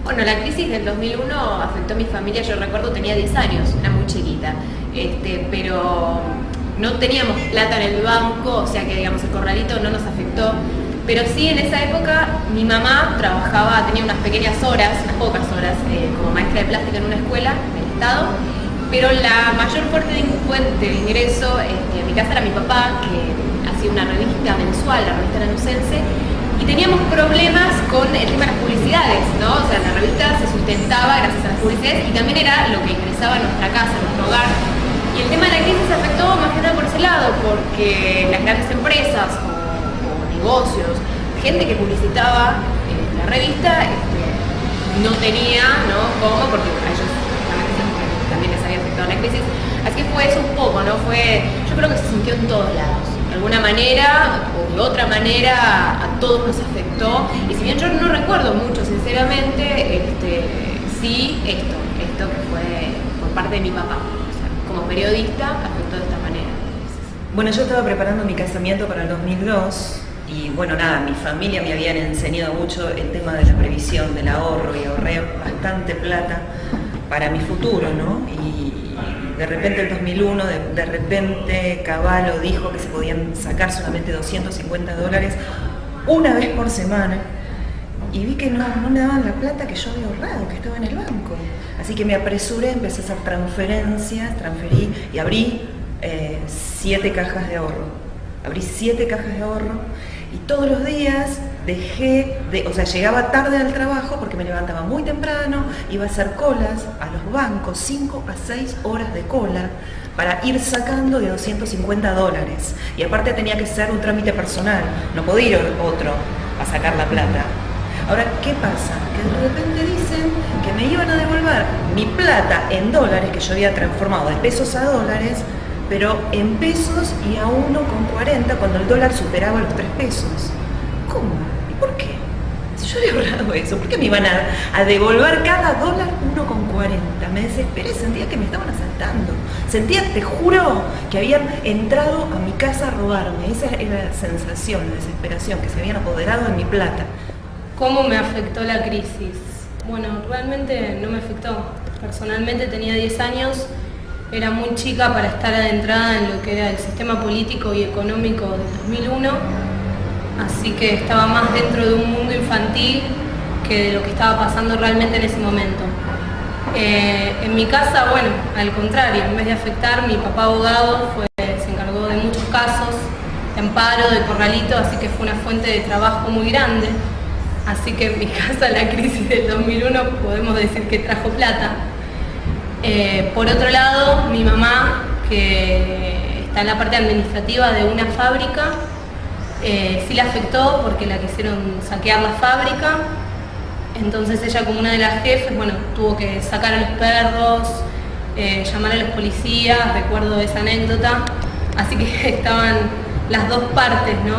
Bueno, la crisis del 2001 afectó a mi familia. Yo recuerdo, tenía 10 años, era muy chiquita, pero no teníamos plata en el banco, o sea que digamos el corralito no nos afectó. Pero sí, en esa época mi mamá trabajaba, tenía unas pequeñas horas, unas pocas horas, como maestra de plástica en una escuela del Estado, pero la mayor fuente de ingreso en mi casa era mi papá, que hacía una revista mensual, la revista Lanucense, y teníamos problemas con el tema de las publicidades, ¿no? O sea, la revista se sustentaba gracias a las publicidades y también era lo que ingresaba a nuestra casa, a nuestro hogar. Y el tema de la crisis afectó más que nada por ese lado, porque las grandes empresas o negocios, gente que publicitaba la revista, no tenía, ¿no? ¿Cómo? Porque a ellos también les había afectado la crisis. Así que fue eso un poco, ¿no? Yo creo que se sintió en todos lados. De alguna manera o de otra manera a todos nos afectó. Y si bien yo no recuerdo mucho, sinceramente, sí esto que fue por parte de mi papá. O sea, como periodista afectó de esta manera. Bueno, yo estaba preparando mi casamiento para el 2002 y bueno, nada, mi familia me habían enseñado mucho el tema de la previsión, del ahorro, y ahorré bastante plata para mi futuro, ¿no? Y de repente el 2001, de repente Cavallo dijo que se podían sacar solamente $250 una vez por semana y vi que no me daban la plata que yo había ahorrado, que estaba en el banco. Así que me apresuré, empecé a hacer transferencias, transferí y abrí 7 cajas de ahorro. Abrí 7 cajas de ahorro y todos los días llegaba tarde al trabajo porque me levantaba muy temprano, iba a hacer colas a los bancos, 5 a 6 horas de cola para ir sacando de $250. Y aparte tenía que ser un trámite personal, no podía ir otro a sacar la plata. Ahora, ¿qué pasa? Que de repente dicen que me iban a devolver mi plata en dólares, que yo había transformado de pesos a dólares, pero en pesos y a 1,40 cuando el dólar superaba los 3 pesos. ¿Cómo? ¿Y por qué? Si yo había ahorrado eso, ¿por qué me iban a devolver cada dólar 1,40? Me desesperé, sentía que me estaban asaltando. Sentía, te juro, que habían entrado a mi casa a robarme. Esa era la sensación, la desesperación, que se habían apoderado de mi plata. ¿Cómo me afectó la crisis? Bueno, realmente no me afectó. Personalmente tenía 10 años, era muy chica para estar adentrada en lo que era el sistema político y económico del 2001, así que estaba más dentro de un mundo infantil que de lo que estaba pasando realmente en ese momento. En mi casa, bueno, al contrario, en vez de afectar, mi papá abogado se encargó de muchos casos, de amparo, de corralito, así que fue una fuente de trabajo muy grande. Así que en mi casa la crisis del 2001 podemos decir que trajo plata. Por otro lado, mi mamá, que está en la parte administrativa de una fábrica, sí la afectó porque la quisieron saquear la fábrica. Entonces ella, como una de las jefes, bueno, tuvo que sacar a los perros, llamar a los policías, recuerdo esa anécdota. Así que estaban las dos partes, ¿no?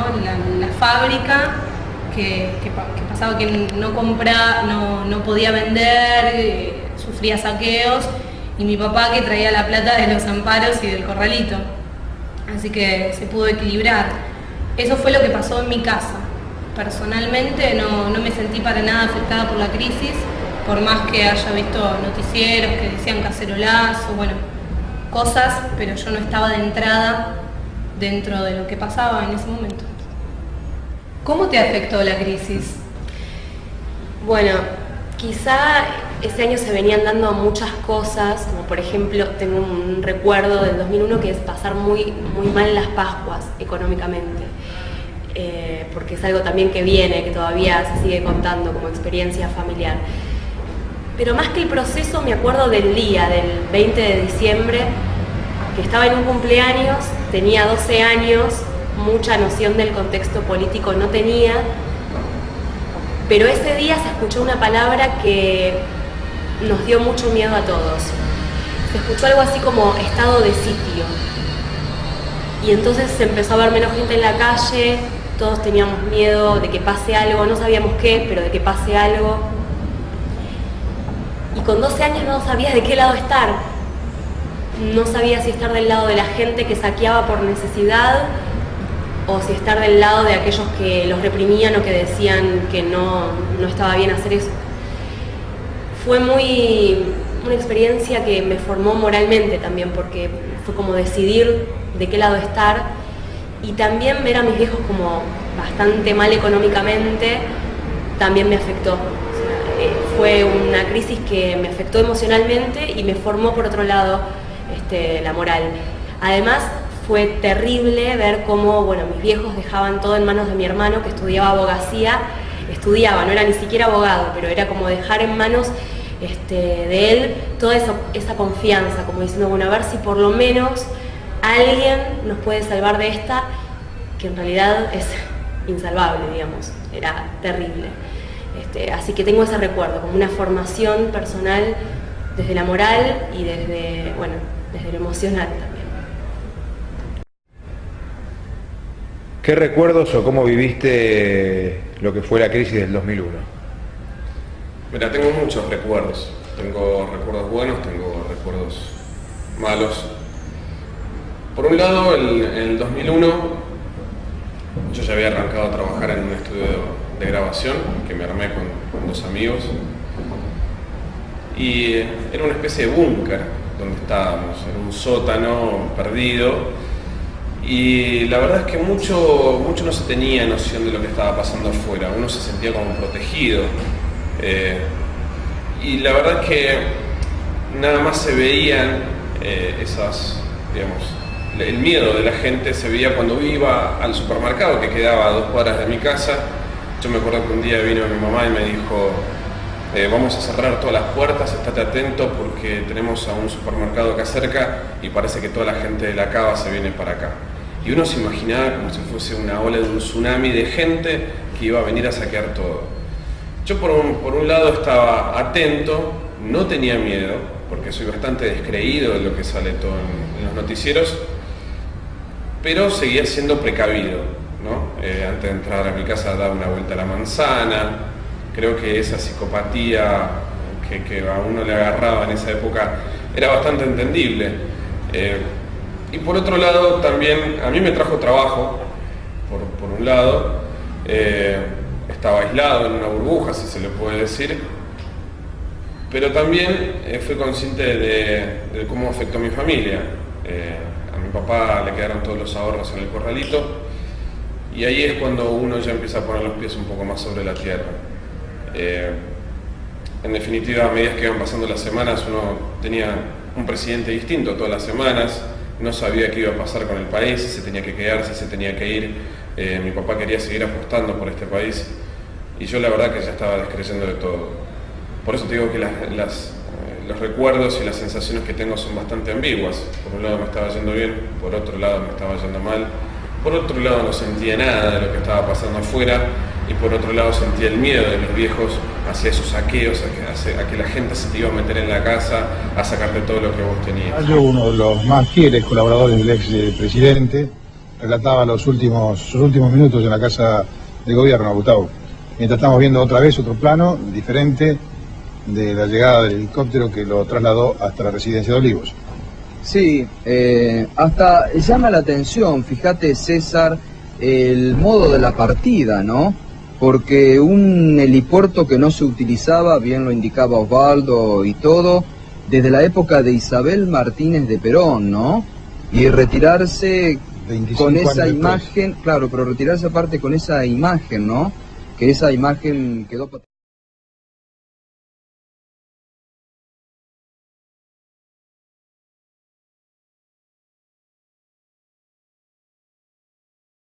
La fábrica, que pasaba que no podía vender, sufría saqueos, y mi papá, que traía la plata de los amparos y del corralito. Así que se pudo equilibrar. Eso fue lo que pasó en mi casa. Personalmente no me sentí para nada afectada por la crisis, por más que haya visto noticieros que decían cacerolazo, bueno, cosas, pero yo no estaba de entrada dentro de lo que pasaba en ese momento. ¿Cómo te afectó la crisis? Bueno, quizá ese año se venían dando muchas cosas, como por ejemplo, tengo un recuerdo del 2001 que es pasar muy mal las Pascuas económicamente, porque es algo también que viene, que todavía se sigue contando como experiencia familiar. Pero más que el proceso, me acuerdo del día, del 20 de diciembre, que estaba en un cumpleaños, tenía 12 años, mucha noción del contexto político no tenía, pero ese día se escuchó una palabra que nos dio mucho miedo a todos. Se escuchó algo así como estado de sitio. Y entonces se empezó a ver menos gente en la calle, todos teníamos miedo de que pase algo, no sabíamos qué, pero de que pase algo. Y con 12 años no sabías de qué lado estar. No sabías si estar del lado de la gente que saqueaba por necesidad o si estar del lado de aquellos que los reprimían o que decían que no estaba bien hacer eso. fue una experiencia que me formó moralmente también, porque fue como decidir de qué lado estar, y también ver a mis viejos como bastante mal económicamente también me afectó. O sea, fue una crisis que me afectó emocionalmente y me formó por otro lado la moral. Además fue terrible ver cómo, bueno, mis viejos dejaban todo en manos de mi hermano, que estudiaba abogacía, no era ni siquiera abogado, pero era como dejar en manos de él toda esa confianza, como diciendo, bueno, a ver si por lo menos alguien nos puede salvar de esta, que en realidad es insalvable, digamos, era terrible. Así que tengo ese recuerdo, como una formación personal desde la moral y desde lo emocional también. ¿Qué recuerdos o cómo viviste lo que fue la crisis del 2001? Mira, tengo muchos recuerdos. Tengo recuerdos buenos, tengo recuerdos malos. Por un lado, en el 2001, yo ya había arrancado a trabajar en un estudio de grabación que me armé con 2 amigos. Y era una especie de búnker donde estábamos, en un sótano perdido. Y la verdad es que mucho no se tenía noción de lo que estaba pasando afuera, uno se sentía como protegido. Y la verdad es que nada más se veían el miedo de la gente se veía cuando iba al supermercado que quedaba a 2 cuadras de mi casa. Yo me acuerdo que un día vino mi mamá y me dijo, vamos a cerrar todas las puertas, estate atento porque tenemos a un supermercado acá cerca y parece que toda la gente de la cava se viene para acá. Y uno se imaginaba como si fuese una ola de un tsunami de gente que iba a venir a saquear todo. Yo por un lado estaba atento, no tenía miedo, porque soy bastante descreído de lo que sale todo en los noticieros, pero seguía siendo precavido, ¿no? Antes de entrar a mi casa daba una vuelta a la manzana. Creo que esa psicopatía que a uno le agarraba en esa época era bastante entendible. Y por otro lado también a mí me trajo trabajo, por un lado, estaba aislado en una burbuja, si se le puede decir, pero también fui consciente de cómo afectó a mi familia. A mi papá le quedaron todos los ahorros en el corralito y ahí es cuando uno ya empieza a poner los pies un poco más sobre la tierra. En definitiva, a medida que iban pasando las semanas, uno tenía un presidente distinto todas las semanas, no sabía qué iba a pasar con el país, si se tenía que quedar, si se tenía que ir. Mi papá quería seguir apostando por este país y yo la verdad que ya estaba descreyendo de todo. Por eso te digo que los recuerdos y las sensaciones que tengo son bastante ambiguas. Por un lado me estaba yendo bien, por otro lado me estaba yendo mal, por otro lado no sentía nada de lo que estaba pasando afuera y por otro lado sentía el miedo de mis viejos hacia esos saqueos, a que la gente se te iba a meter en la casa, a sacarte todo lo que vos tenías. Yo, uno de los más fieles colaboradores del ex presidente, relataba sus últimos minutos en la casa de gobierno, Gustavo. Mientras estamos viendo otra vez otro plano diferente de la llegada del helicóptero que lo trasladó hasta la residencia de Olivos. Sí, hasta llama la atención, fíjate César, el modo de la partida, ¿no? Porque un helipuerto que no se utilizaba, bien lo indicaba Osvaldo y todo, desde la época de Isabel Martínez de Perón, ¿no? Y retirarse con esa imagen, claro, pero retirarse aparte con esa imagen, ¿no? Que esa imagen quedó...